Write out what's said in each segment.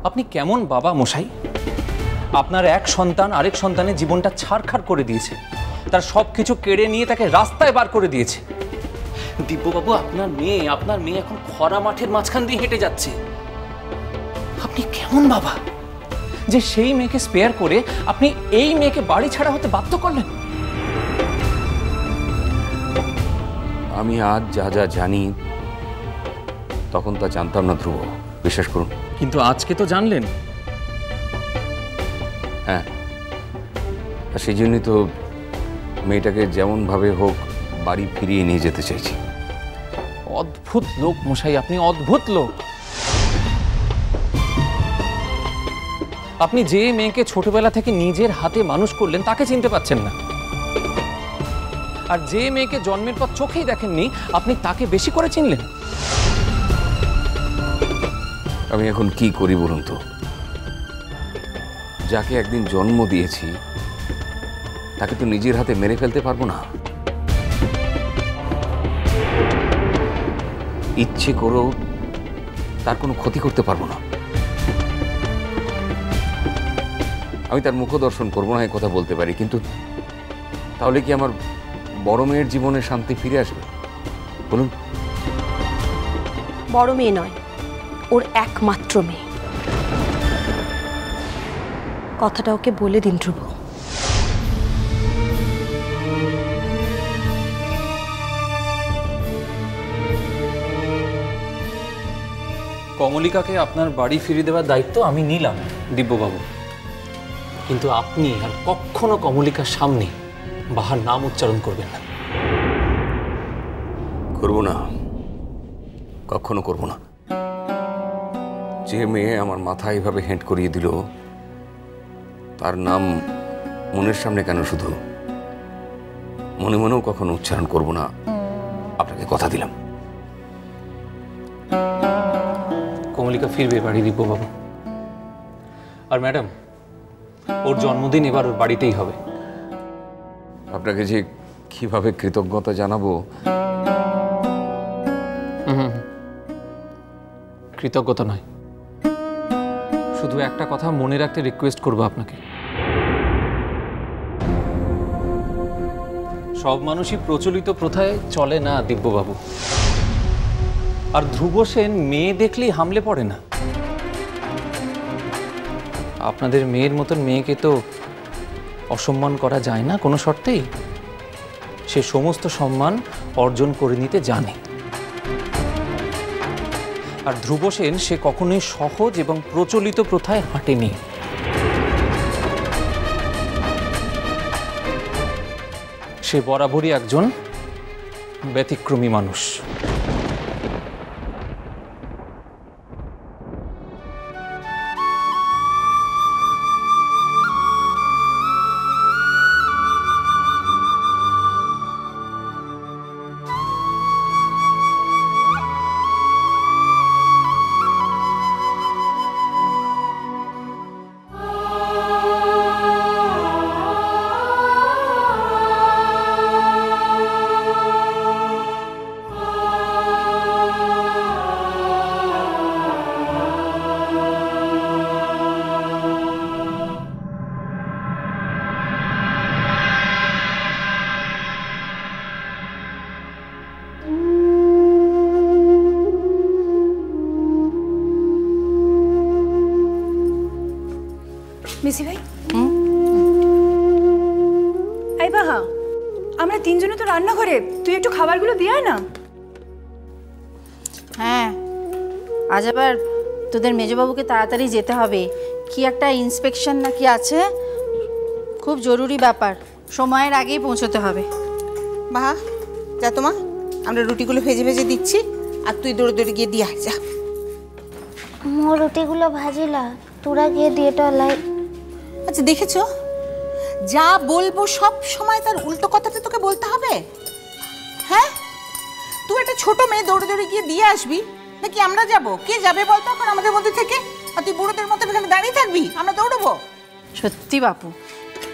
আপনি কেমন বাবা মশাই? আপনার এক সন্তান আরেক সন্তানের জীবনটা ছারখার করে দিয়েছে, তার সবকিছু কেড়ে নিয়ে তাকে রাস্তায় বার করে দিয়েছে। দিব্যবাবু, আপনার মেয়ে এখন খরা মাঠের মাঝখান দিয়ে হেঁটে যাচ্ছে। আপনি কেমন বাবা যে সেই মেয়েকে স্পেয়ার করে আপনি এই মেয়েকে বাড়ি ছাড়া হতে বাধ্য করলেন? আমি আজ যা যা জানি তখন তা জানতাম না ধ্রুব, বিশ্বাস করুন। কিন্তু আজকে তো জানলেন। হ্যাঁ, আর সেই জন্যই তো মেয়েটাকে যেমনভাবে হোক বাড়ি ফিরিয়ে নিয়ে যেতে চাইছি। অদ্ভুত লোক মশাই, আপনি অদ্ভুত লোক। আপনি যে মেয়েকে ছোটবেলা থেকে নিজের হাতে মানুষ করলেন তাকে চিনতে পাচ্ছেন না, আর যে মেয়েকে জন্মের পর চোখেই দেখেননি আপনি তাকে বেশি করে চিনলেন। আমি এখন কি করি বলুন তো? যাকে একদিন জন্ম দিয়েছি তাকে তো নিজের হাতে মেরে ফেলতে পারবো না, ইচ্ছে করেও তার কোনো ক্ষতি করতে পারবো না। আমি তার মুখ দর্শন করবো না, এই কথা বলতে পারি, কিন্তু তাহলে কি আমার বড় মেয়ের জীবনে শান্তি ফিরে আসবে বলুন? বড় মেয়ে নয়, ওর একমাত্র মেয়ে। কথাটা ওকে বলে দিন ধ্রুব। কমলিকাকে আপনার বাড়ি ফিরিয়ে দেওয়ার দায়িত্ব আমি নিলাম দিব্যবাবু, কিন্তু আপনি আর কখনো কমলিকার সামনে বাহার নাম উচ্চারণ করবেন না। করবো না, কখনো করবো না। যে মেয়ে আমার মাথায় এভাবে হেঁট করিয়ে দিল তার নাম মনের সামনে কেন, শুধু মনে মনেও কখনো উচ্চারণ করবো না, আপনাকে কথা দিলাম। কমলিকা ফিরবে বাড়ি দিব্যবাবু। আর ম্যাডাম, ওর জন্মদিন এবার ওর বাড়িতেই হবে। আপনাকে যে কিভাবে কৃতজ্ঞতা জানাবো। কৃতজ্ঞতা নয়, শুধু একটা কথা মনে রাখতে রিকোয়েস্ট করবো আপনাকে। সব মানুষই প্রচলিত প্রথায় চলে না দিব্যবাবু, আর ধ্রুব সেন মেয়ে দেখলেই হামলে পড়ে না। আপনাদের মেয়ের মতন মেয়েকে তো অসম্মান করা যায় না কোনো শর্তেই। সে সমস্ত সম্মান অর্জন করে নিতে জানে। আর ধ্রুব সেন সে কখনোই সহজ এবং প্রচলিত প্রথায় হাঁটেনি। সে বরাবরই একজন ব্যতিক্রমী মানুষ। মিসি ভাই, এই বাহা, আমরা তিনজনে তো রান্নাঘরে, তুই একটু খাবারগুলো দিয়ে আয় না। হ্যাঁ, আজ আবার তোদের মেজবাবুকে তাড়াতাড়ি যেতে হবে, কি একটা ইন্সপেকশন না কি আছে, খুব জরুরি ব্যাপার, সময়ের আগেই পৌঁছতে হবে। বাহা, যা তোমা, আমরা রুটিগুলো ভেজে ভেজে দিচ্ছি, আর তুই দৌড়ে দৌড়ে গিয়ে দিয়ে যা। মোর রুটিগুলো ভাজিলা, তোরা গিয়ে দিয়ে টলাই। আচ্ছা, দেখেছো, যা বলবো সব সময় তার উল্টো কথাটা তোকে বলতে হবে? হ্যাঁ, তুই একটা ছোট মেয়ে দৌড়ে দৌড়ে গিয়ে দিয়ে আসবি, নাকি আমরা যাব? কে যাবে বলতো এখন আমাদের মধ্যে থেকে? আর তুই বুড়োদের মতো এখানে দাঁড়িয়ে থাকবি, আমরা দৌড়বো? সত্যি বাপু,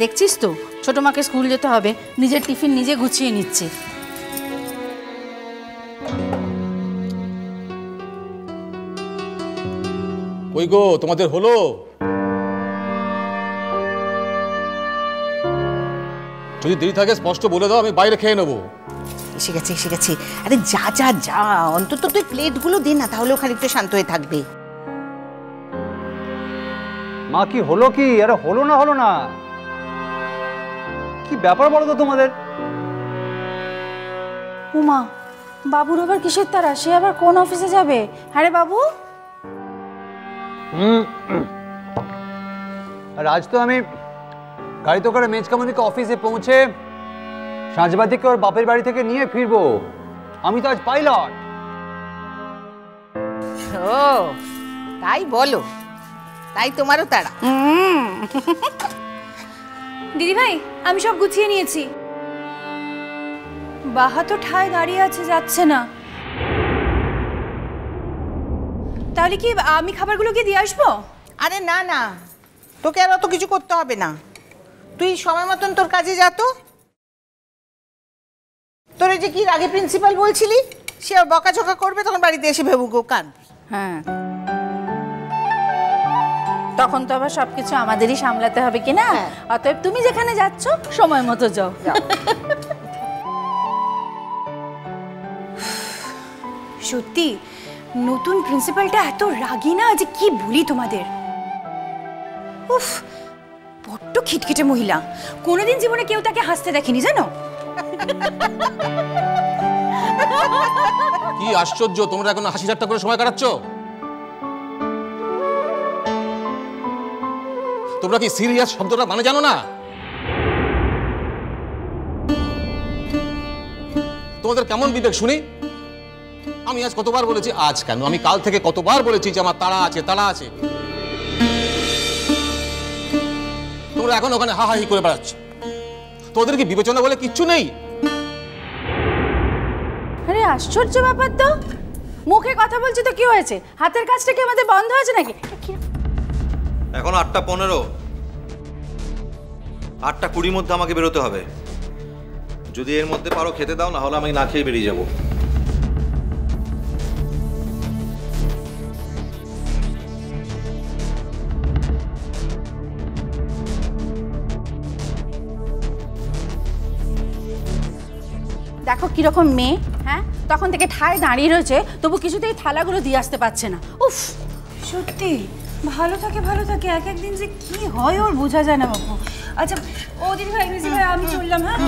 দেখছিস তো ছোট মাকে স্কুল যেতে হবে, নিজের টিফিন নিজে গুছিয়ে নিচ্ছে। ওই কই গো, তোমাদের হলো? যদি দেরি থাকে স্পষ্ট বলে দাও, আমি বাইরে খেয়ে নেবো। এসে গেছে এসে গেছে। আরে যা যা যা, অন্তত তুই প্লেটগুলো দে না, তাহলেও খানিকটা শান্ত হয়ে থাকবে। মা কি হলো কি? আরে হলো না কি ব্যাপার বলো তো তোমাদের? উমা, বাবুর আবার কিসের তারা? সে আবার কোন অফিসে যাবে? আরে বাবু, আর আজ তো আমি গাড়িতে করে মেজকামনিকে অফিসে পৌঁছে সাঁঝবাতিকে ওর বাপের বাড়ি থেকে নিয়ে ফিরবো। আমি তো আজ পাইলট। ও তাই বলো, তাই তোমারও তাড়া? দিদি ভাই, আমি সব গুছিয়ে নিয়েছি। বাহা তো ঠায় দাঁড়িয়ে আছে, যাচ্ছে না। তাহলে কি আমি খাবারগুলো কি দিয়ে আসবো? আরে না না, তোকে আর অত কিছু করতে হবে না। তুই সময় মতন তোর কাজে যা তো। তোর এই যে কি আগে প্রিন্সিপাল বলছিলি, সে বকাঝকা করবে, তখন বাড়িতে এসে ভেবুকো কাঁদবি। হ্যাঁ, তখন তো আবার সবকিছু আমাদেরই সামলাতে হবে কি না? অতএব তুমি যেখানে যাচ্ছ সময় মতো যাও। সত্যি নতুন প্রিন্সিপালটা এত রাগী না যে কি বলি তোমাদের। উফ, বড্ড খিটখিটে মহিলা। কোনোদিন জীবনে কেউ তাকে হাসতে দেখেনি জানো। কি আশ্চর্য, তোমরা এখন হাসি ঠাট্টা করে সময় কাটাচ্ছ? তোমরা কি সিরিয়াস শব্দটা মানে জানো না? তোমাদের কেমন বিবেক শুনি? আমি আজ কতবার বলেছি, আজ কেন, আমি কাল থেকে কতবার বলেছি যে আমার তাড়া আছে তাড়া আছে। তোমরা এখন ওখানে হাহাহি করে বেড়াচ্ছ। তোদের কি বিবেচনা বলে কিচ্ছু নেই? আরে আশ্চর্য ব্যাপার তো, মুখে কথা বলছি তো কি হয়েছে? হাতের কাজটা কি আমাদের বন্ধ হয়েছে নাকি? এখন 8:15, 8:20 মধ্যে আমাকে বেরোতে হবে। যদি এর মধ্যে পারো খেতে দাও, না হলে আমি না খেয়ে বেরিয়ে যাব। দেখো কিরকম মেয়ে, হ্যাঁ তখন থেকে ঠায় দাঁড়িয়ে রয়েছে, তবু কিছুতেই থালাগুলো দিয়ে আসতে পারছে না। উফ, সত্যি ভালো থাকে এক একদিন যে কি হয় ওর বোঝা যায় না বাবু। আচ্ছা ও দিদি ভাই, মিজি ভাই, আমি চললাম। হ্যাঁ,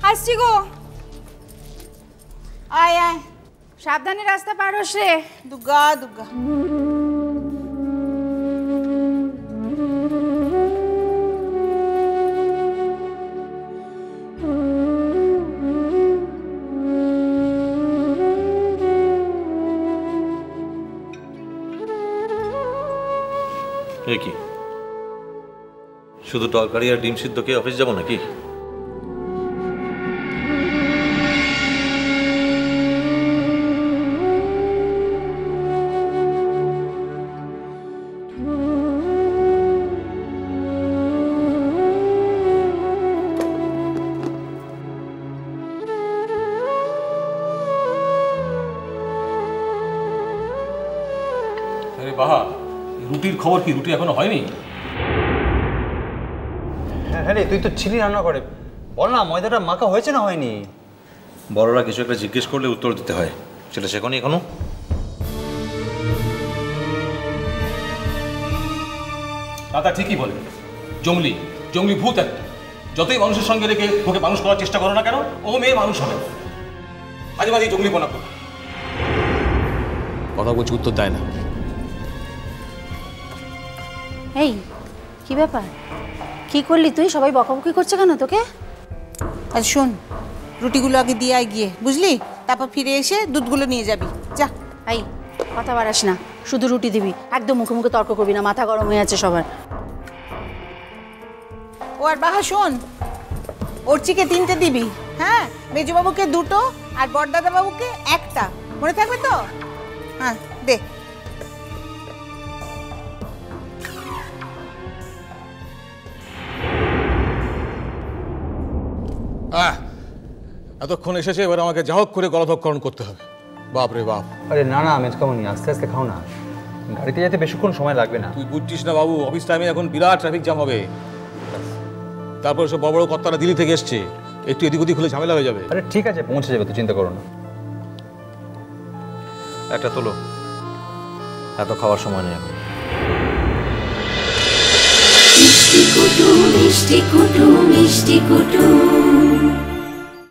আসছি গো। আয় আয়, সাবধানে রাস্তা পার হোস রে। দুর্গা দুর্গা। এ কি, শুধু তরকারি আর ডিম সিদ্ধ খেয়ে অফিস যাবো নাকি? আরে বাহা, রুটির খবর কি? রুটি এখনো হয়নি? হ্যাঁ রে, তুই তো ছিলি রান্না করে, বল না ময়দাটা মাখা হয়েছে না হয়নি? বড়রা কিছু একটা জিজ্ঞেস করলে উত্তর দিতে হয়, সেটা শেখনি এখনো? দাদা ঠিকই বলে, জঙ্গলি জঙ্গলি ভূত একটা। যতই মানুষের সঙ্গে রেখে ওকে মানুষ করার চেষ্টা করো না কেন, ও মেয়ে মানুষ হবে। মাঝে মাঝে জঙ্গলি বনা করো, কথা বলছি উত্তর দেয় না। এই কি ব্যাপার, কি করলি তুই? সবাই বকাবকি করছে কেন তোকে? আচ্ছা শোন, রুটিগুলো আগে দিয়ে আয় গিয়ে, বুঝলি? তারপর ফিরে এসে দুধগুলো নিয়ে যাবি, যা। এই কথা বাড়াস না, শুধু রুটি দিবি, একদম মুখে মুখে তর্ক করবি না, মাথা গরম হয়ে আছে সবার। ও আর বাহা শোন, অর্চিকে 3টে দিবি, হ্যাঁ, মেজবাবুকে 2টো আর বড়দাদা বাবুকে 1টা, মনে থাকবে তো? হ্যাঁ দে। এতক্ষণ এসেছে, এবার আমাকে যা হোক করে গলধক্ষরণ করতে হবে। বাপ রে বাপ। আরে না না মেজকামনি, আস্তে আস্তে খাও না। গাড়িতে যেতে বেশিক্ষণ সময় লাগবে না। তুই বুঝছিস না বাবু, অফিস টাইমে এখন বিরাট ট্রাফিক জ্যাম হবে। তারপর সব বড় বড় কর্তারা দিল্লি থেকে এসছে, একটু এদিক ওদিক হলে ঝামেলা হয়ে যাবে। আরে ঠিক আছে, পৌঁছে যাবে, তো চিন্তা করো না। একটা তোলো, এত খাওয়ার সময় নেই এখন। মিষ্টি কুটুম মিষ্টি কুটুম মিষ্টি কুটুম।